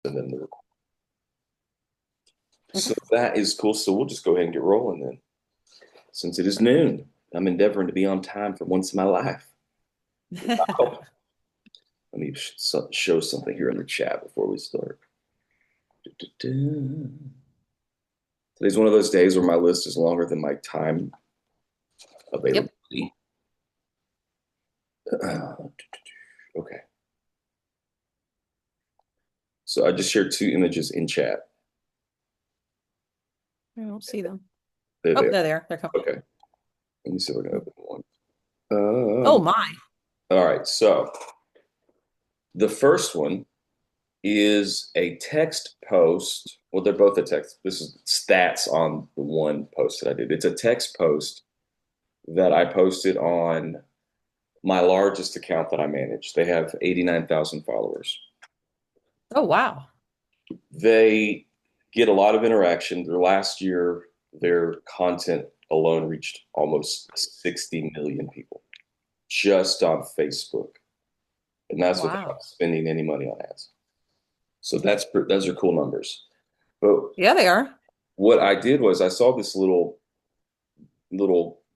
and then so that is cool. So we'll just go ahead and get rolling then. Since it is noon, I'm endeavoring to be on time for once in my life. Oh, let me show something here in the chat before we start. Today's one of those days where my list is longer than my time Yep. availability. Okay. So I just shared two images in chat. I don't see them. There they Oh, are. they're there. They're coming. Okay. Let me see if I can open one. Oh my. All right. So the first one is a text post. Well, they're both a text. This is stats on the one post that I did. It's a text post that I posted on my largest account that I manage. They have 89,000 followers. Oh wow. They get a lot of interaction. Their last year, their content alone reached almost 60 million people just on Facebook. And that's Wow. without spending any money on ads. So those are cool numbers. But Yeah, they are. what I did was I saw this little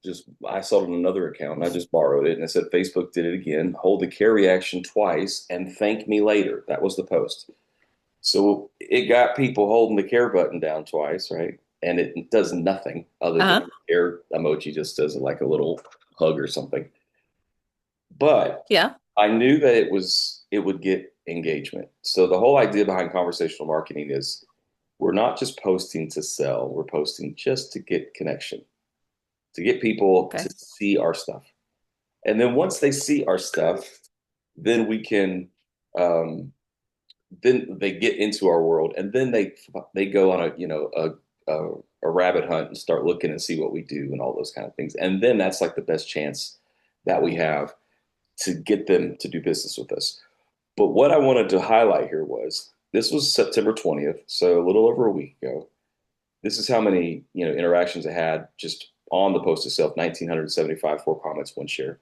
just I saw it on another account and I just borrowed it and I said Facebook did it again. Hold the care reaction twice and thank me later. That was the post. So it got people holding the care button down twice, right? And it does nothing other than Uh-huh. the care emoji just does like a little hug or something. But Yeah. I knew that it would get engagement. So the whole idea behind conversational marketing is we're not just posting to sell, we're posting just to get connection, to get people Okay. to see our stuff. And then once they see our stuff, then we can then they get into our world and then they go on a rabbit hunt and start looking and see what we do and all those kind of things. And then that's like the best chance that we have to get them to do business with us. But what I wanted to highlight here was this was September 20th, so a little over a week ago. This is how many interactions I had just on the post itself: 1,975, 4 comments, 1 share.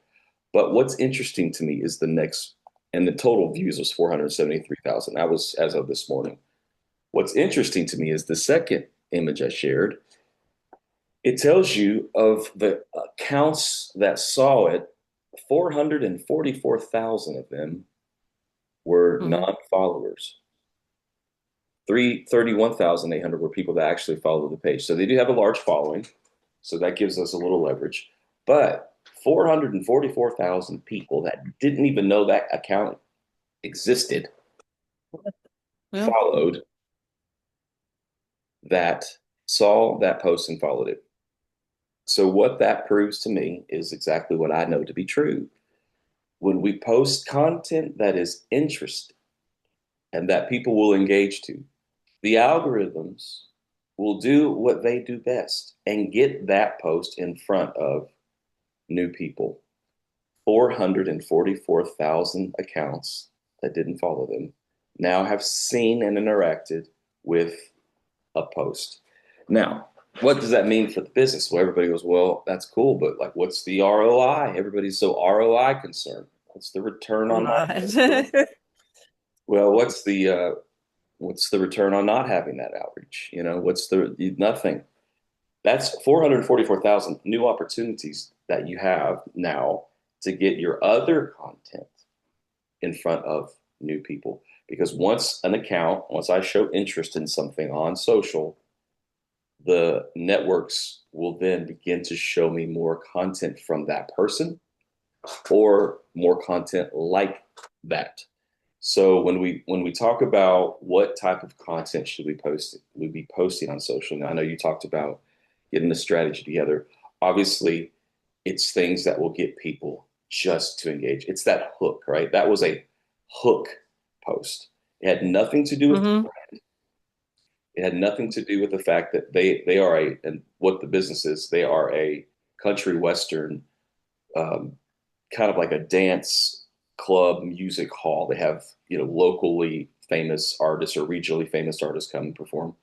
But what's interesting to me is the next, and the total views was 473,000. That was as of this morning. What's interesting to me is the second image I shared. It tells you of the accounts that saw it, 444,000 of them were Hmm. non-followers. 31,800 were people that actually follow the page. So they do have a large following. So that gives us a little leverage. But 444,000 people that didn't even know that account existed Yeah. followed that, saw that post and followed it. So what that proves to me is exactly what I know to be true. When we post content that is interesting and that people will engage to, the algorithms will do what they do best and get that post in front of new people. 444,000 accounts that didn't follow them now have seen and interacted with a post. Now, what does that mean for the business? Well, everybody goes, well, that's cool, but like, what's the ROI? Everybody's so ROI concerned. What's the return on my investment? Right. Well, what's the return on not having that outreach? What's the nothing? That's 444,000 new opportunities that you have now to get your other content in front of new people. Because once I show interest in something on social, the networks will then begin to show me more content from that person or more content like that. So when we talk about what type of content should we be posting on social? Now I know you talked about getting a strategy together. Obviously, it's things that will get people just to engage. It's that hook, right? That was a hook post. It had nothing to do with Hmm. it had nothing to do with the fact that they are and what the business is. They are a country western, um, kind of like a dance club music hall. They have locally famous artists or regionally famous artists come and perform.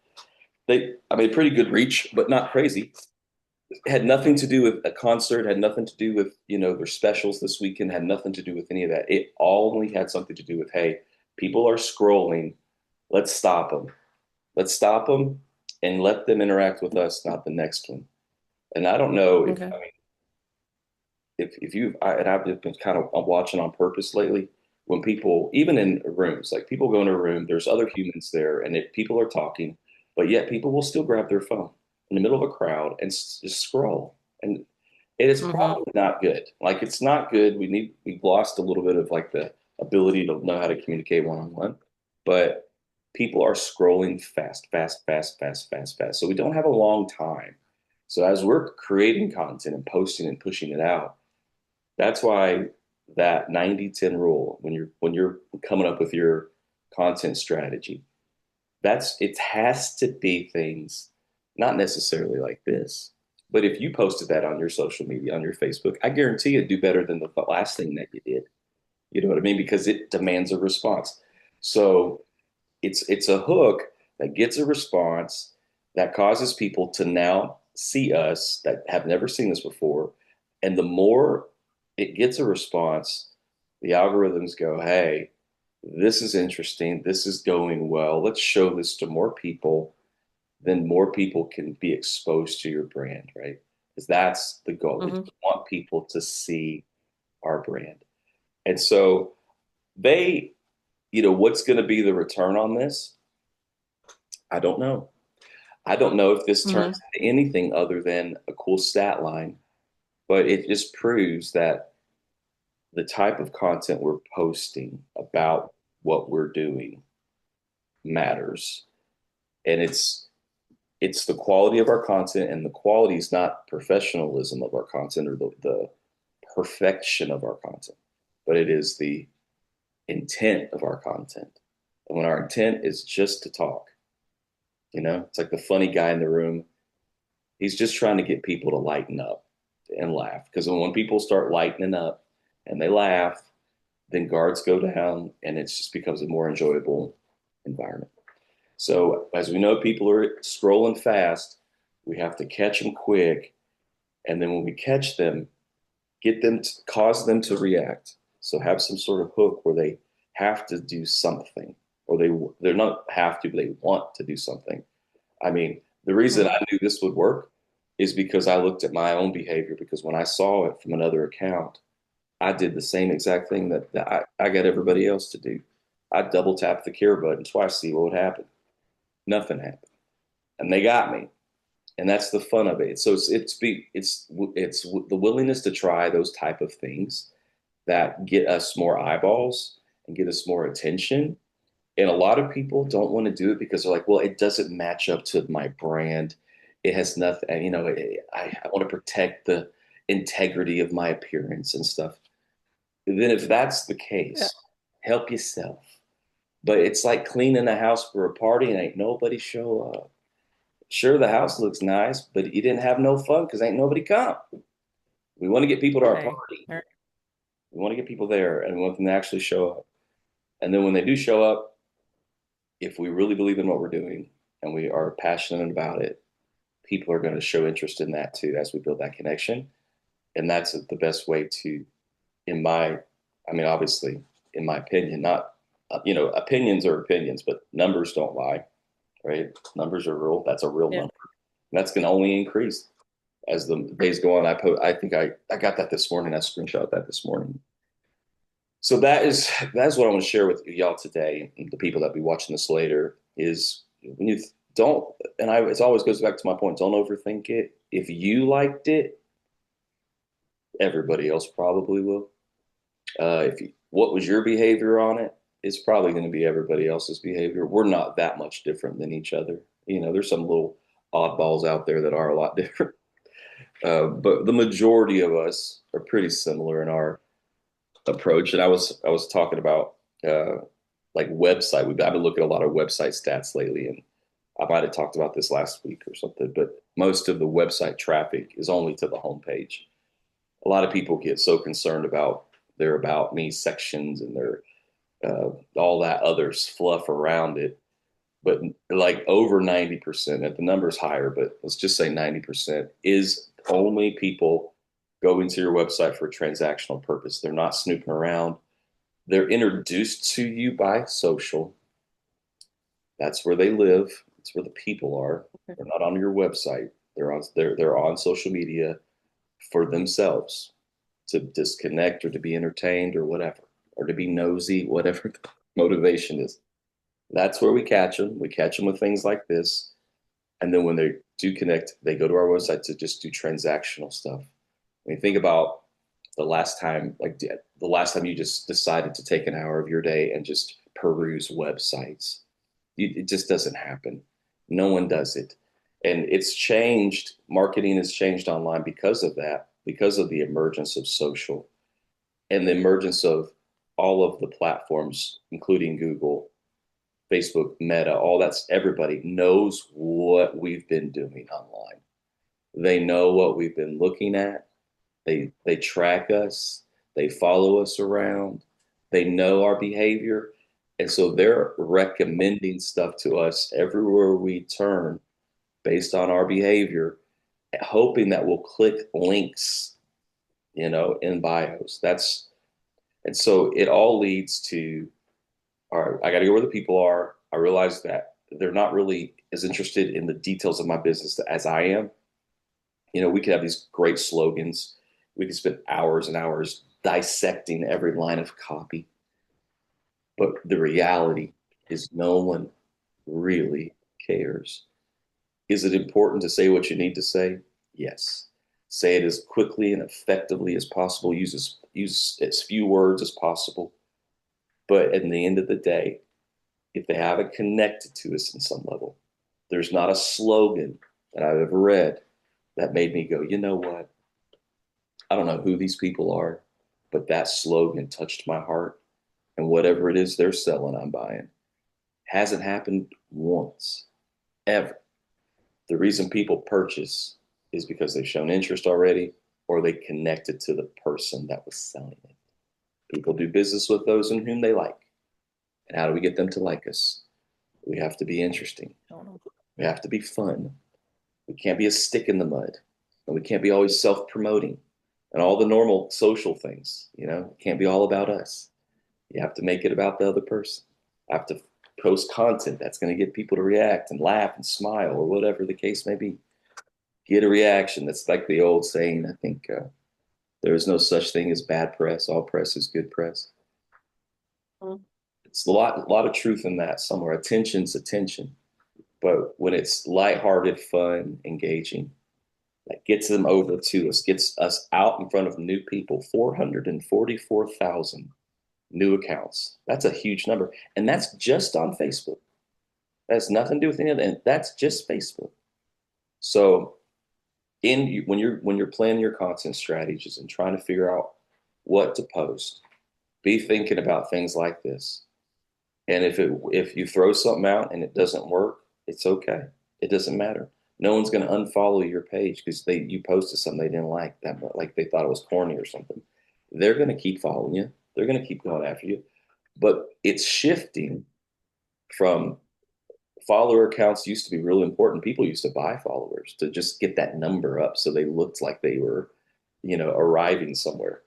I mean, pretty good reach, but not crazy. It had nothing to do with a concert. Had nothing to do with their specials this weekend. Had nothing to do with any of that. It all only had something to do with, hey, people are scrolling Let's stop them. Let's stop them and let them interact with us, not the next one. And I don't know if Okay. I mean if you and I've just been kind of watching on purpose lately when people even in rooms like people go into a room, there's other humans there, and if people are talking, but yet people will still grab their phone in the middle of a crowd and just scroll, and it is Mm-hmm. probably not good. Like it's not good. We've lost a little bit of like the ability to know how to communicate one on one, but people are scrolling fast, fast, fast, fast, fast, fast. So we don't have a long time. So as we're creating content and posting and pushing it out, that's why that 90-10 rule, when you're coming up with your content strategy, that's it has to be things not necessarily like this. But if you posted that on your social media, on your Facebook, I guarantee it'd do better than the last thing that you did. You know what I mean? Because it demands a response. So it's a hook that gets a response that causes people to now see us that have never seen us before. And the more it gets a response, the algorithms go, hey, this is interesting. This is going well. Let's show this to more people. Then more people can be exposed to your brand, right? Because that's the goal. We Mm-hmm. just want people to see our brand. And so they, what's going to be the return on this? I don't know. I don't know if this turns Mm-hmm. into anything other than a cool stat line, but it just proves that the type of content we're posting about what we're doing matters. And it's the quality of our content, and the quality is not professionalism of our content or the perfection of our content, but it is the intent of our content. And when our intent is just to talk, it's like the funny guy in the room. He's just trying to get people to lighten up and laugh. Because when people start lightening up and they laugh, then guards go down and it just becomes a more enjoyable environment. So, as we know, people are scrolling fast. We have to catch them quick. And then when we catch them, get them to cause them to react. So, have some sort of hook where they have to do something, or they're not have to, but they want to do something. I mean, the reason Mm-hmm. I knew this would work is because I looked at my own behavior. Because when I saw it from another account, I did the same exact thing that I got everybody else to do. I double tapped the care button twice, see what would happen. Nothing happened, and they got me. And that's the fun of it. So it's the willingness to try those type of things that get us more eyeballs and get us more attention. And a lot of people don't want to do it because they're like, well, it doesn't match up to my brand. It has nothing, I want to protect the integrity of my appearance and stuff. Then if that's the Yeah. case, help yourself. But it's like cleaning the house for a party and ain't nobody show up. Sure, the house looks nice, but you didn't have no fun because ain't nobody come. We want to get people to our Hey. party. All right. We want to get people there and we want them to actually show up. And then when they do show up, if we really believe in what we're doing and we are passionate about it, people are going to show interest in that too as we build that connection. And that's the best way to, in my, I mean, obviously, in my opinion, not, opinions are opinions, but numbers don't lie, right? Numbers are real. That's a real Yeah. number. And that's going to only increase as the days go on. I think I got that this morning. I screenshot that this morning. So that is what I want to share with y'all today. The people that be watching this later is when you don't, and it always goes back to my point. Don't overthink it. If you liked it, everybody else probably will. What was your behavior on it? It's probably going to be everybody else's behavior. We're not that much different than each other. There's some little oddballs out there that are a lot different, but the majority of us are pretty similar in our approach. And I was talking about like website. I've been looking at a lot of website stats lately, and I might have talked about this last week or something. But most of the website traffic is only to the homepage. A lot of people get so concerned about their about me sections and their all that other fluff around it. But like over 90%, and the number's higher, but let's just say 90% is only people going to your website for a transactional purpose. They're not snooping around. They're introduced to you by social. That's where they live. It's where the people are. They're not on your website. They're on social media for themselves to disconnect or to be entertained or whatever, or to be nosy, whatever the motivation is. That's where we catch them. We catch them with things like this. And then when they do connect, they go to our website to just do transactional stuff. I mean, think about the last time, like the last time you just decided to take an hour of your day and just peruse websites. It just doesn't happen. No one does it. And it's changed. Marketing has changed online because of that, because of the emergence of social and the emergence of all of the platforms, including Google, Facebook, Meta, all that's everybody knows what we've been doing online. They know what we've been looking at. They track us. They follow us around. They know our behavior. And so they're recommending stuff to us everywhere we turn based on our behavior, hoping that we'll click links, in bios. And so it all leads to, all right, I got to go where the people are. I realize that they're not really as interested in the details of my business as I am. We could have these great slogans. We could spend hours and hours dissecting every line of copy. But the reality is no one really cares. Is it important to say what you need to say? Yes. Say it as quickly and effectively as possible. Use as few words as possible. But at the end of the day, if they haven't connected to us in some level, there's not a slogan that I've ever read that made me go, you know what? I don't know who these people are, but that slogan touched my heart. And whatever it is they're selling, I'm buying. Hasn't happened once, ever. The reason people purchase is because they've shown interest already or they connected to the person that was selling it. People do business with those in whom they like. And how do we get them to like us? We have to be interesting. We have to be fun. We can't be a stick in the mud. And we can't be always self promoting and all the normal social things. It can't be all about us. You have to make it about the other person. I have to post content that's going to get people to react and laugh and smile or whatever the case may be. Get a reaction. That's like the old saying. I think there is no such thing as bad press. All press is good press. Mm-hmm. It's a lot of truth in that somewhere. Attention's attention. But when it's lighthearted, fun, engaging, that gets them over to us, gets us out in front of new people, 444,000 new accounts. That's a huge number. And that's just on Facebook. That has nothing to do with any of that. And that's just Facebook. So when you're planning your content strategies and trying to figure out what to post, be thinking about things like this. And if you throw something out and it doesn't work, it's okay. It doesn't matter. No one's going to unfollow your page because you posted something they didn't like that, like they thought it was corny or something. They're going to keep following you. They're going to keep going after you. But it's shifting from follower accounts used to be really important. People used to buy followers to just get that number up so they looked like they were, arriving somewhere.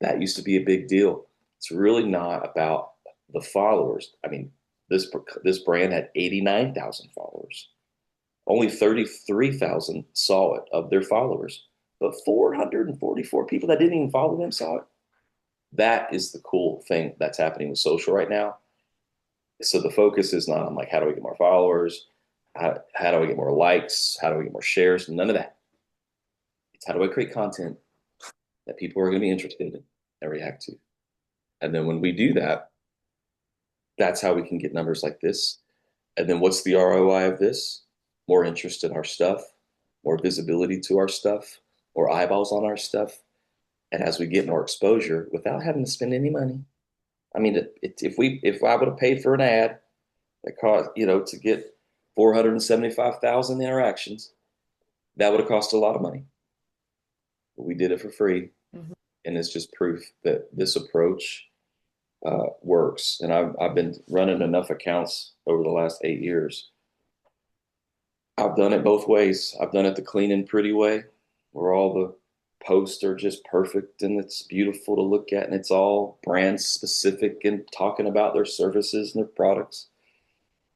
That used to be a big deal. It's really not about the followers. I mean, this brand had 89,000 followers. Only 33,000 saw it of their followers, but 444 people that didn't even follow them saw it. That is the cool thing that's happening with social right now. So the focus is not on like, how do we get more followers? How do I get more likes? How do I get more shares? None of that. It's how do I create content that people are going to be interested in and react to. And then when we do that, that's how we can get numbers like this. And then what's the ROI of this? More interest in our stuff, more visibility to our stuff, more eyeballs on our stuff. And as we get more exposure without having to spend any money, I mean, if I would have paid for an ad that cost, to get 475,000 interactions, that would have cost a lot of money. But we did it for free. Mm-hmm. And it's just proof that this approach works. And I've been running enough accounts over the last 8 years. I've done it both ways. I've done it the clean and pretty way, where all the posts are just perfect and it's beautiful to look at and it's all brand specific and talking about their services and their products.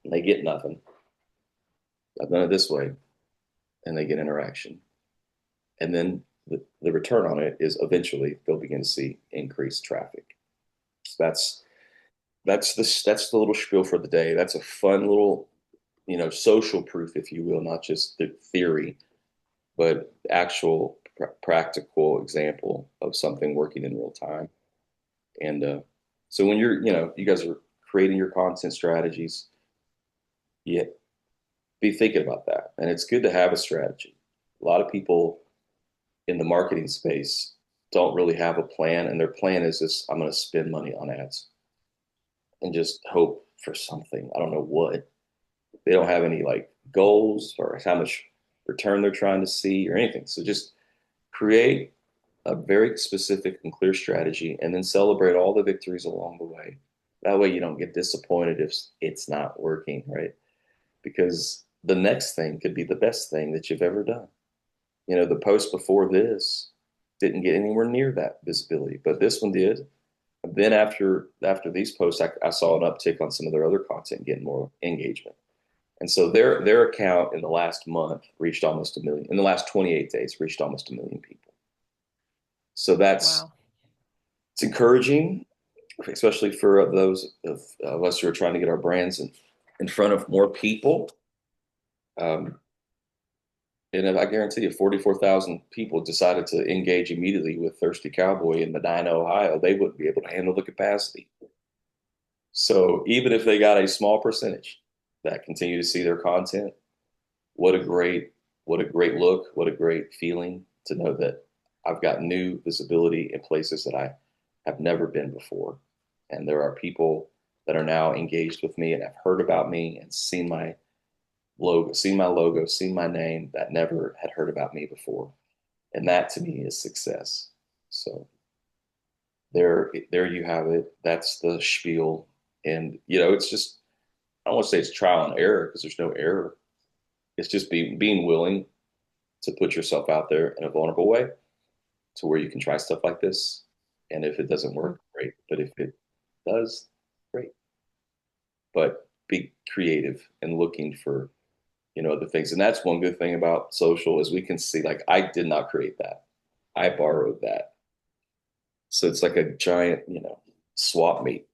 and they get nothing. I've done it this way, and they get interaction. And then the return on it is eventually they'll begin to see increased traffic. So that's the little spiel for the day. That's a fun little, social proof, if you will, not just the theory, but actual practical example of something working in real time. And so when you guys are creating your content strategies, yeah, be thinking about that. And it's good to have a strategy. A lot of people in the marketing space don't really have a plan, and their plan is this: I'm going to spend money on ads and just hope for something. I don't know what. They don't have any like goals or how much return they're trying to see or anything. So just create a very specific and clear strategy and then celebrate all the victories along the way. That way you don't get disappointed if it's not working, right? Because the next thing could be the best thing that you've ever done. The post before this didn't get anywhere near that visibility, but this one did. And then after these posts, I saw an uptick on some of their other content getting more engagement. And so their account in the last month reached almost a million. In the last 28 days, reached almost a million people. So Wow. it's encouraging, especially for those of us who are trying to get our brands in front of more people. Um, and I guarantee you, 44,000 people decided to engage immediately with Thirsty Cowboy in Medina, Ohio. They wouldn't be able to handle the capacity. So even if they got a small percentage that continue to see their content, what a great, what a great look, what a great feeling to know that I've got new visibility in places that I have never been before. And there are people that are now engaged with me and have heard about me and seen my name that never had heard about me before. And that to me is success. So there you have it. That's the spiel. And it's just, I don't want to say it's trial and error because there's no error. It's just being willing to put yourself out there in a vulnerable way to where you can try stuff like this. And if it doesn't Mhm. work, great. But if it does, great. But be creative and looking for, other things. And that's one good thing about social is we can see, like, I did not create that. I borrowed that. So it's like a giant, swap meet.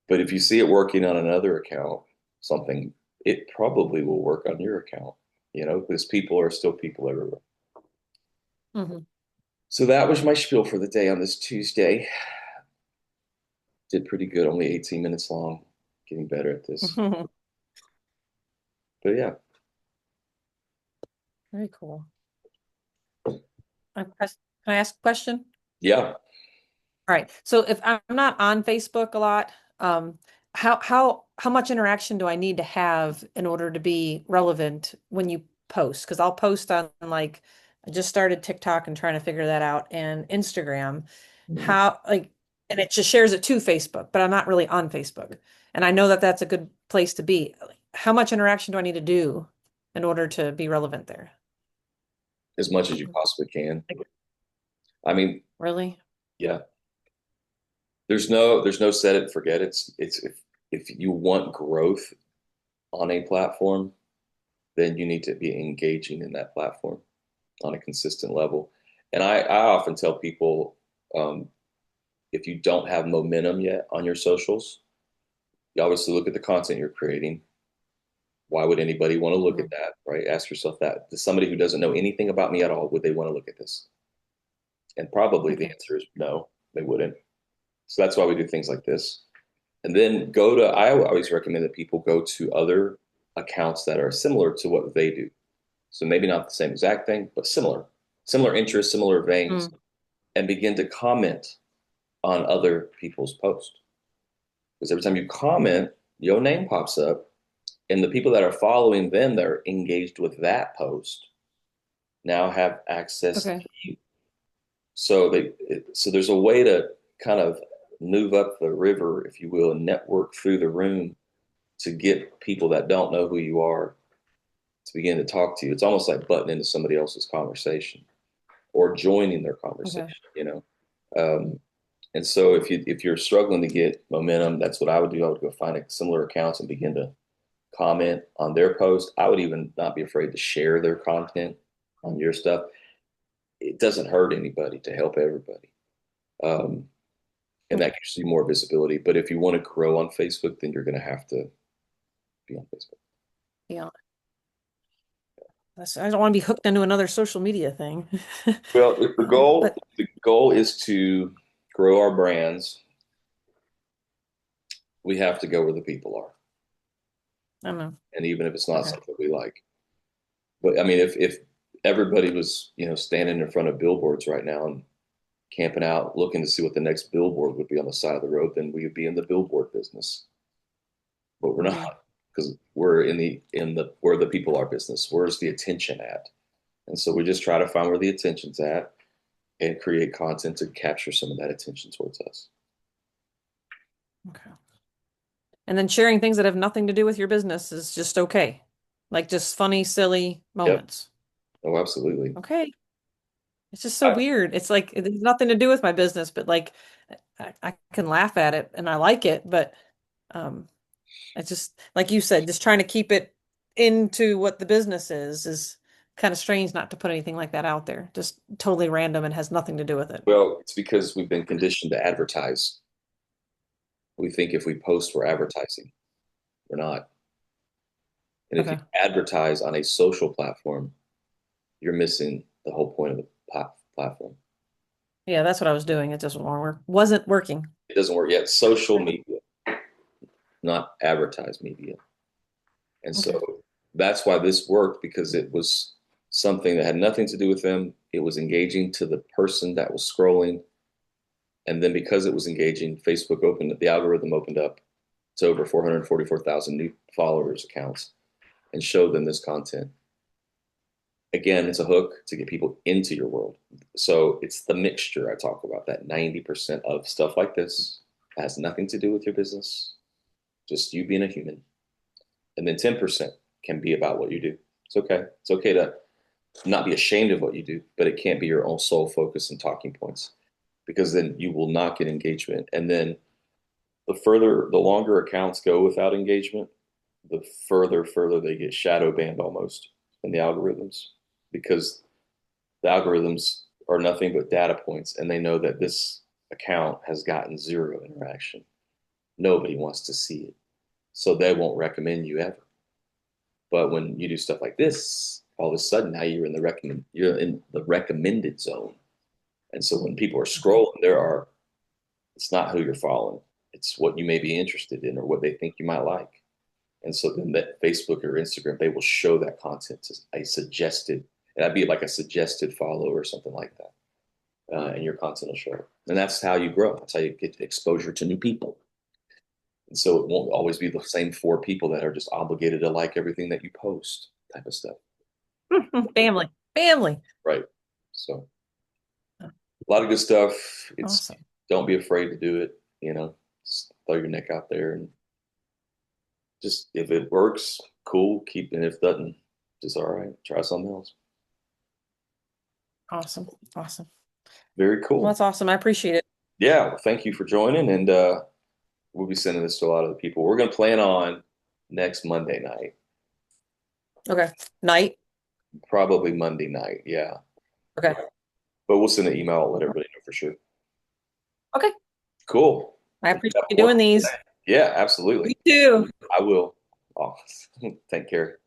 But if you see it working on another account, something, it probably will work on your account, because people are still people everywhere. Mhm. So that was my spiel for the day on this Tuesday. Did pretty good, only 18 minutes long, getting better at this. But yeah, Very cool. Can I ask a question? yeah. All right. So if I'm not on Facebook a lot, how much interaction do I need to have in order to be relevant when you post? Because I'll post on like I just started TikTok and trying to figure that out, and Instagram. Mhm. How like and it just shares it to Facebook, but I'm not really on Facebook. And I know that that's a good place to be. How much interaction do I need to do in order to be relevant there? As much as you possibly can. I mean, Really? yeah. There's no set it and forget. It's if you want growth on a platform, then you need to be engaging in that platform on a consistent level. And I often tell people, um, if you don't have momentum yet on your socials, you obviously look at the content you're creating. Why would anybody want to look at Mhm. that, right? Ask yourself that. Does somebody who doesn't know anything about me at all, would they want to look at this? And probably the Okay. answer is no, they wouldn't. So that's why we do things like this. And then I always recommend that people go to other accounts that are similar to what they do. So maybe not the same exact thing, but similar interests, similar veins, Mm. and begin to comment on other people's posts. Because every time you comment, your name pops up, and the people that are following them that are engaged with that post now have access Okay. to you. So there's a way to kind of move up the river, if you will, and network through the room to get people that don't know who you are to begin to talk to you. It's almost like butting into somebody else's conversation or joining their Okay. conversation. Um, And so if you're struggling to get momentum, that's what I would do. I would go find similar accounts and begin to comment on their post. I would even not be afraid to share their content on your stuff. It doesn't hurt anybody to help everybody. Um, and that gives you more visibility. But if you want to grow on Facebook, then you're going to have to be on Facebook. Yeah. I don't want to be hooked into another social media thing. Well, if But the goal is to grow our brands, we have to go where the people are, I don't know. and even if it's not Okay. something we like. But I mean, if everybody was, standing in front of billboards right now and camping out, looking to see what the next billboard would be on the side of the road, then we would be in the billboard business. But we're Hmm. not, because we're in the where the people are business. Where's the attention at? And so we just try to find where the attention's at and create content to capture some of that attention towards us. Okay. And then sharing things that have nothing to do with your business is just okay. Like just funny, silly Yep. moments. Oh, absolutely. Okay. It's just so weird. It's like it has nothing to do with my business, but like I can laugh at it and I like it, but um it's just like you said, just trying to keep it into what the business is kind of strange not to put anything like that out there. Just totally random and has nothing to do with it. Well, it's because we've been conditioned to advertise. We think if we post, we're advertising. We're not. And if you Okay. advertise on a social platform, you're missing the whole point of the platform. Yeah, that's what I was doing. It just wasn't working. It doesn't work yet. Social media, not advertised media. And Okay. so that's why this worked, because it was something that had nothing to do with them. It was engaging to the person that was scrolling. And then because it was engaging, Facebook opened the algorithm opened up to over 444,000 new followers accounts and showed them this content. Again, it's a hook to get people into your world. So it's the mixture I talk about, that 90% of stuff like this has nothing to do with your business, just you being a human. And then 10% can be about what you do. It's okay. It's okay to not be ashamed of what you do, but it can't be your own sole focus and talking points, because then you will not get engagement. And then the longer accounts go without engagement, the further they get shadow banned almost in the algorithms, because the algorithms are nothing but data points, and they know that this account has gotten zero interaction. Nobody wants to see it, so they won't recommend you ever. But when you do stuff like this, all of a sudden now you're in the recommended zone. And so when people are Mhm. scrolling, it's not who you're following, it's what you may be interested in or what they think you might like. And so then that Facebook or Instagram, they will show that content to a suggested, and that'd be like a suggested follow or something like that. And your content will show up. And that's how you grow. That's how you get exposure to new people. And so it won't always be the same four people that are just obligated to like everything that you post, type of stuff. Family. Family. Right. So a lot of good stuff. It's Awesome. Don't be afraid to do it. Just throw your neck out there, and just if it works, cool. Keep, and if it doesn't, just all right. Try something else. Awesome. Awesome. Very Well, cool. that's awesome. I appreciate it. Yeah. Well, thank you for joining, and we'll be sending this to a lot of the people. We're going to plan on next Monday night, Okay. Night. probably Monday night. Yeah, Okay. but we'll send an email and let everybody know for sure. Okay. Cool. I Well, appreciate have you a doing wonderful these. day. Yeah, Me absolutely. too. I will. Oh, take care.